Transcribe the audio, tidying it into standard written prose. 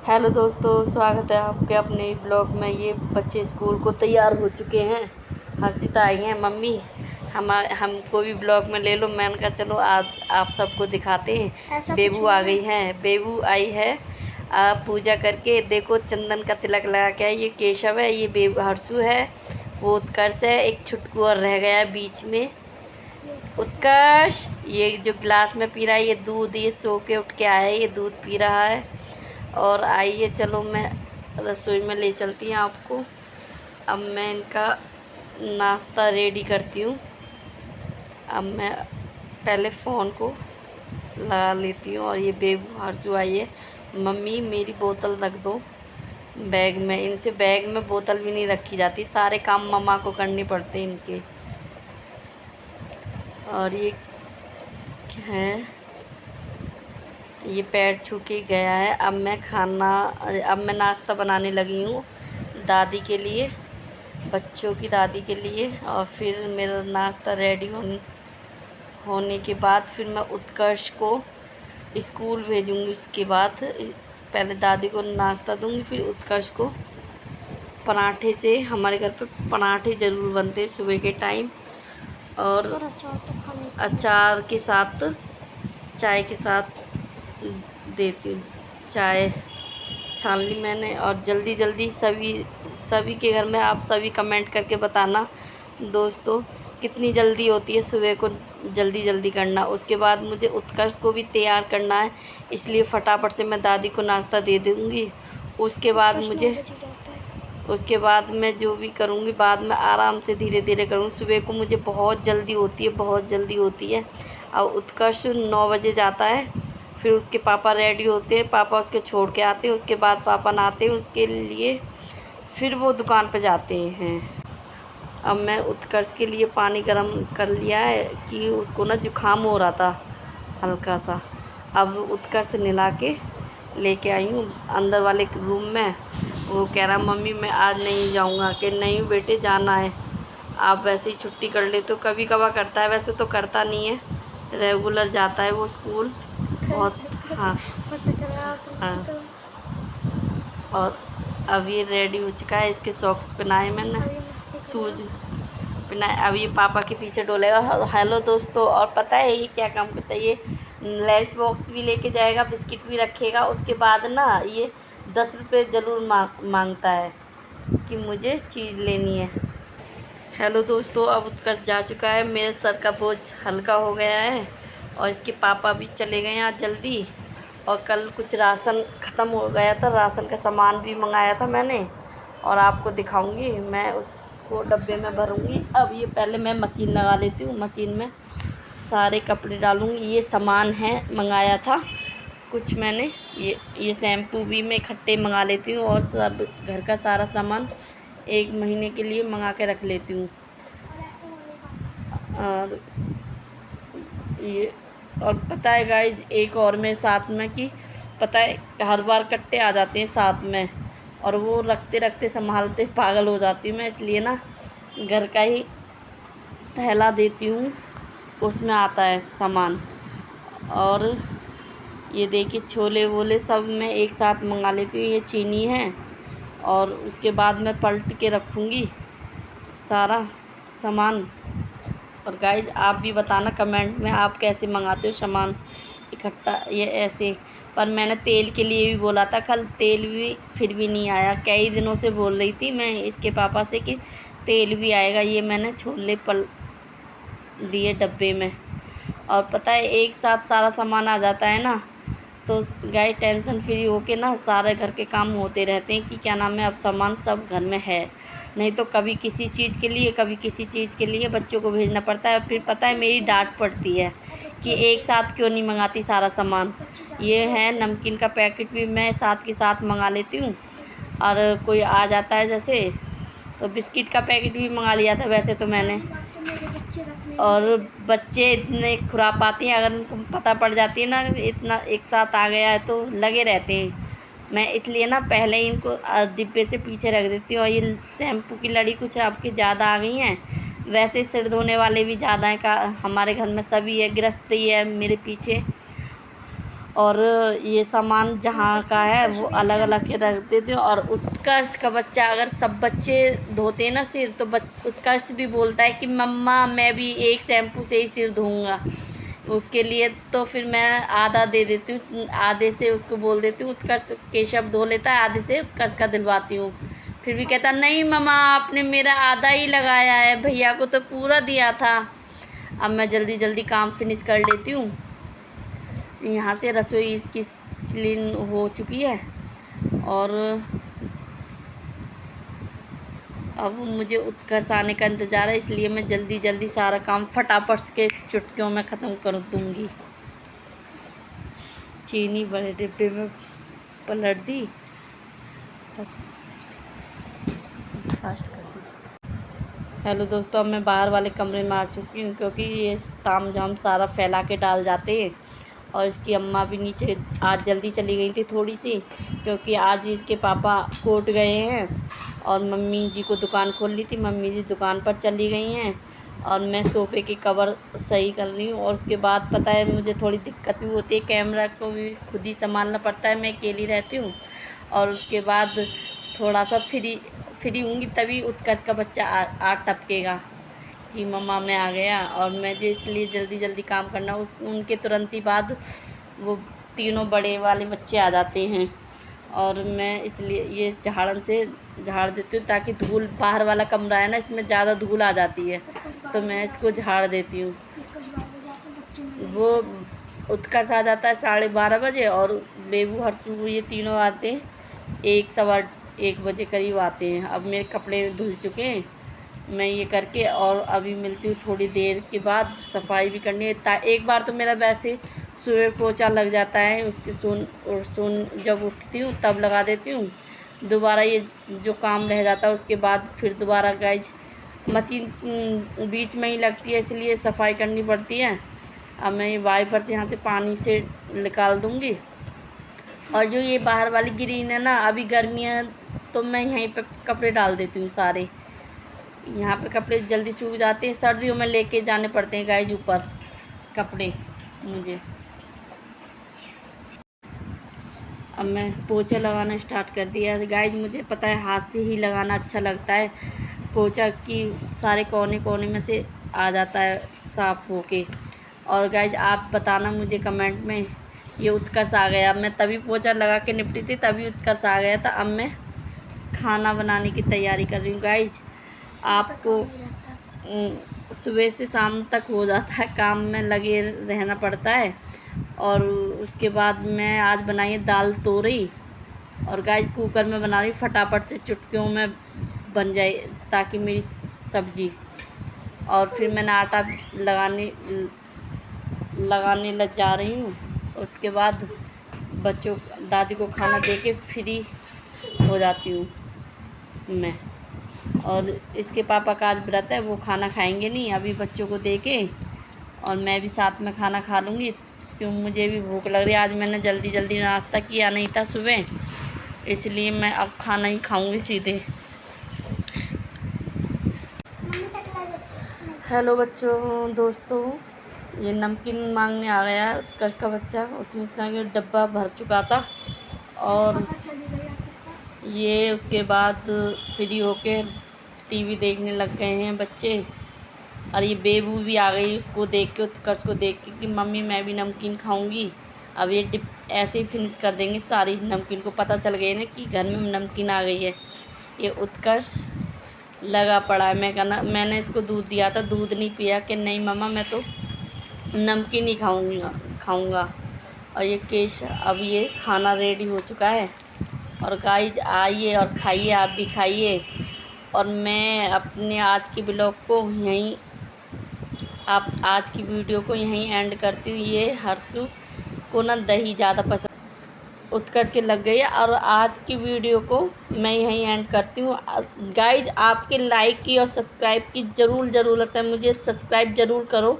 Hello दोस्तों, स्वागत है आपके अपने ब्लॉग में। ये बच्चे स्कूल को तैयार हो चुके हैं। हर्षिता आई हैं, मम्मी हमको भी ब्लॉग में ले लो। मैंने कहा चलो आज आप सबको दिखाते हैं। बेबू आ गई है, बेबू आई है। आप पूजा करके देखो, चंदन का तिलक लगा के आई। ये केशव है, ये बेबू हर्षु है, वो उत्कर्ष है, एक छुटकू और रह गया है बीच में। उत्कर्ष ये जो गिलास में पी रहा है ये दूध, ये सो के उठ के आया है, ये दूध पी रहा है। और आइए चलो मैं रसोई में ले चलती हूँ आपको। अब मैं इनका नाश्ता रेडी करती हूँ। अब मैं पहले फ़ोन को लगा लेती हूँ। और ये बेबू हर्षु आई है, मम्मी मेरी बोतल रख दो बैग में। इनसे बैग में बोतल भी नहीं रखी जाती, सारे काम मम्मा को करने पड़ते हैं इनके। और ये है, ये पैर छू के गया है। अब मैं नाश्ता बनाने लगी हूँ दादी के लिए, बच्चों की दादी के लिए। और फिर मेरा नाश्ता रेडी होने के बाद फिर मैं उत्कर्ष को स्कूल भेजूँगी। उसके बाद पहले दादी को नाश्ता दूँगी, फिर उत्कर्ष को पराठे से। हमारे घर पे पराठे ज़रूर बनते हैं सुबह के टाइम, और अचार के साथ, चाय के साथ देती हूँ। चाय छान ली मैंने। और जल्दी जल्दी सभी के घर में आप सभी कमेंट करके बताना दोस्तों कितनी जल्दी होती है सुबह को जल्दी जल्दी करना। उसके बाद मुझे उत्कर्ष को भी तैयार करना है, इसलिए फटाफट से मैं दादी को नाश्ता दे दूँगी। उसके बाद मैं जो भी करूँगी बाद में आराम से धीरे धीरे करूँगी। सुबह को मुझे बहुत जल्दी होती है, बहुत जल्दी होती है। और उत्कर्ष 9 बजे जाता है, फिर उसके पापा रेडी होते हैं, पापा उसके छोड़ के आते हैं। उसके बाद पापा नहाते हैं उसके लिए, फिर वो दुकान पर जाते हैं। अब मैं उत्कर्ष के लिए पानी गर्म कर लिया है कि उसको ना जुकाम हो रहा था हल्का सा। अब उत्कर्ष नहला के लेके आई हूँ अंदर वाले रूम में। वो कह रहा मम्मी मैं आज नहीं जाऊँगा। कि नहीं बेटे जाना है, आप वैसे ही छुट्टी कर ले। तो कभी कभार करता है, वैसे तो करता नहीं है, रेगुलर जाता है वो स्कूल बहुत। हाँ हाँ। और अब ये रेडी हो चुका है, इसके सॉक्स पहनाए मैंने, शूज पहनाए। अब ये पापा के पीछे डोलेगा। हेलो दोस्तों, और पता है ये क्या काम करता है, ये लंच बॉक्स भी लेके जाएगा, बिस्किट भी रखेगा। उसके बाद ना ये 10 रुपये ज़रूर मांगता है कि मुझे चीज़ लेनी है। हेलो दोस्तों, अब उत्कर्ष जा चुका है, मेरे सर का बोझ हल्का हो गया है। और इसके पापा भी चले गए आज जल्दी। और कल कुछ राशन ख़त्म हो गया था, राशन का सामान भी मंगाया था मैंने, और आपको दिखाऊंगी। मैं उसको डब्बे में भरूंगी। अब ये पहले मैं मशीन लगा लेती हूँ, मशीन में सारे कपड़े डालूंगी। ये सामान है मंगाया था कुछ मैंने, ये शैम्पू भी मैं इकट्ठे मंगा लेती हूँ। और सब घर का सारा सामान 1 महीने के लिए मंगा के रख लेती हूँ। और ये, और पता है गाइज एक और मेरे साथ में कि पता है हर बार कट्टे आ जाते हैं साथ में, और वो रखते रखते संभालते पागल हो जाती हूँ मैं। इसलिए ना घर का ही थैला देती हूँ, उसमें आता है सामान। और ये देखिए छोले वोले सब मैं एक साथ मंगा लेती हूँ। ये चीनी है, और उसके बाद मैं पलट के रखूँगी सारा सामान। और गाइज आप भी बताना कमेंट में आप कैसे मंगाते हो सामान इकट्ठा, ये ऐसे। पर मैंने तेल के लिए भी बोला था कल, तेल भी फिर भी नहीं आया। कई दिनों से बोल रही थी मैं इसके पापा से कि तेल भी आएगा। ये मैंने छोले पल दिए डब्बे में। और पता है एक साथ सारा सामान आ जाता है ना, तो गाइस टेंशन फ्री होके ना सारे घर के काम होते रहते हैं कि क्या नाम है, अब सामान सब घर में है। नहीं तो कभी किसी चीज़ के लिए, कभी किसी चीज़ के लिए बच्चों को भेजना पड़ता है। फिर पता है मेरी डांट पड़ती है कि एक साथ क्यों नहीं मंगाती सारा सामान। ये है नमकीन का पैकेट भी मैं साथ के साथ मंगा लेती हूँ। और कोई आ जाता है जैसे, तो बिस्किट का पैकेट भी मंगा लिया था वैसे तो मैंने। और बच्चे इतने खुरापाती हैं, अगर उनको पता पड़ जाती है ना इतना एक साथ आ गया है तो लगे रहते हैं। मैं इसलिए ना पहले ही इनको डिब्बे से पीछे रख देती हूँ। और ये शैम्पू की लड़ी कुछ आपकी ज़्यादा आ गई हैं, वैसे सिर धोने वाले भी ज़्यादा हैं। हमारे घर में सभी है, गृहस्थी है मेरे पीछे। और ये सामान जहाँ का है वो अलग अलग के रख देती हूँ। और उत्कर्ष का बच्चा, अगर सब बच्चे धोते हैं ना सिर, तो उत्कर्ष भी बोलता है कि मम्मा मैं भी एक शैम्पू से ही सिर धोऊँगा। उसके लिए तो फिर मैं आधा दे देती हूँ, आधे से उसको बोल देती हूँ उत्कर्ष केशव धो लेता है, आधे से उत्कर्ष का दिलवाती हूँ। फिर भी कहता नहीं मम्मा आपने मेरा आधा ही लगाया है, भैया को तो पूरा दिया था। अब मैं जल्दी जल्दी काम फिनिश कर लेती हूँ। यहाँ से रसोई इसकी क्लीन हो चुकी है और अब मुझे उत्कर्ष आने का इंतज़ार है, इसलिए मैं जल्दी जल्दी सारा काम फटाफट के चुटकियों में ख़त्म कर दूँगी। चीनी बड़े डिब्बे में पलट दी, फास्ट कर दी। हेलो दोस्तों, अब मैं बाहर वाले कमरे में आ चुकी हूँ, क्योंकि ये ताम झाम सारा फैला के डाल जाते हैं। और इसकी अम्मा भी नीचे आज जल्दी चली गई थी थोड़ी सी, क्योंकि आज इसके पापा कोर्ट गए हैं और मम्मी जी को दुकान खोल ली थी, मम्मी जी दुकान पर चली गई हैं और मैं सोफ़े के कवर सही कर रही हूँ। और उसके बाद पता है मुझे थोड़ी दिक्कत भी होती है, कैमरा को भी खुद ही संभालना पड़ता है, मैं अकेली रहती हूँ। और उसके बाद थोड़ा सा फ्री होंगी तभी उत्कर्ष का बच्चा आ टपकेगा कि मम्मा मैं आ गया। और मैं जो इसलिए जल्दी जल्दी काम करना, उनके तुरंत ही बाद वो तीनों बड़े वाले बच्चे आ जाते हैं। और मैं इसलिए ये झाड़न से झाड़ देती हूँ, ताकि धूल, बाहर वाला कमरा है ना इसमें ज़्यादा धूल आ जाती है, तो मैं इसको झाड़ देती हूँ। वो उत्कर्ष आ जाता है 12:30 बजे और बेबू हर्षू ये तीनों आते हैं 1 बजे करीब आते हैं। अब मेरे कपड़े धुल चुके हैं, मैं ये करके और अभी मिलती हूँ थोड़ी देर के बाद। सफाई भी करनी है, एक बार तो मेरा वैसे सुबह पोछा लग जाता है, उसके सोन जब उठती हूँ तब लगा देती हूँ। दोबारा ये जो काम रह जाता है उसके बाद फिर दोबारा गाइज मशीन बीच में ही लगती है, इसलिए सफाई करनी पड़ती है। अब मैं ये वाइपर से यहाँ से पानी से निकाल दूँगी। और जो ये बाहर वाली ग्रीन है ना, अभी गर्मियाँ तो मैं यहीं पे कपड़े डाल देती हूँ सारे, यहाँ पे कपड़े जल्दी सूख जाते हैं। सर्दियों में लेके जाने पड़ते हैं गाइज ऊपर कपड़े मुझे। अब मैं पोछा लगाना स्टार्ट कर दिया है गाइज। मुझे पता है हाथ से ही लगाना अच्छा लगता है, पोछा की सारे कोने कोने में से आ जाता है साफ़ होके। और गाइज आप बताना मुझे कमेंट में। ये उत्कर्ष आ गया, मैं तभी पोछा लगा के निपटी थी, तभी उत्कर्ष आ गया था। अब मैं खाना बनाने की तैयारी कर रही हूँ गाइज। आपको सुबह से शाम तक हो जाता है, काम में लगे रहना पड़ता है। और उसके बाद मैं आज बनाई है दाल तोरई, और गाइस कुकर में बना रही फटाफट से चुटकियों में बन जाए ताकि मेरी सब्ज़ी। और फिर मैंने आटा लगाने लग जा रही हूँ। उसके बाद बच्चों दादी को खाना दे के फ्री हो जाती हूँ मैं। और इसके पापा का आज व्रत है, वो खाना खाएंगे नहीं, अभी बच्चों को दे के और मैं भी साथ में खाना खा लूँगी, क्यों मुझे भी भूख लग रही है। आज मैंने जल्दी जल्दी नाश्ता किया नहीं था सुबह, इसलिए मैं अब खाना ही खाऊंगी सीधे। हेलो बच्चों, दोस्तों, ये नमकीन मांगने आ गया उत्कर्ष का बच्चा, उसमें इतना कि डब्बा भर चुका था। और ये उसके बाद फ्री होके टीवी देखने लग गए हैं बच्चे। और ये बेबू भी आ गई, उसको देख के, उत्कर्ष को देख के कि मम्मी मैं भी नमकीन खाऊंगी। अब ये ऐसे ही फिनिश कर देंगे सारी नमकीन को, पता चल गई ना कि घर में नमकीन आ गई है। ये उत्कर्ष लगा पड़ा है, मैंने इसको दूध दिया था, दूध नहीं पिया कि नहीं मम्मा मैं तो नमकीन ही खाऊंगा। और ये केश, अब ये खाना रेडी हो चुका है। और गाइज आइए और खाइए, आप भी खाइए। और मैं अपने आज की ब्लॉग को यहीं, आज की वीडियो को यहीं एंड करती हूँ। ये हर्षू को ना दही ज़्यादा पसंद, उत्कर्ष के लग गई है। और आज की वीडियो को मैं यहीं एंड करती हूँ। गाइज आपके लाइक की और सब्सक्राइब की ज़रूर ज़रूरत है, मुझे सब्सक्राइब ज़रूर करो।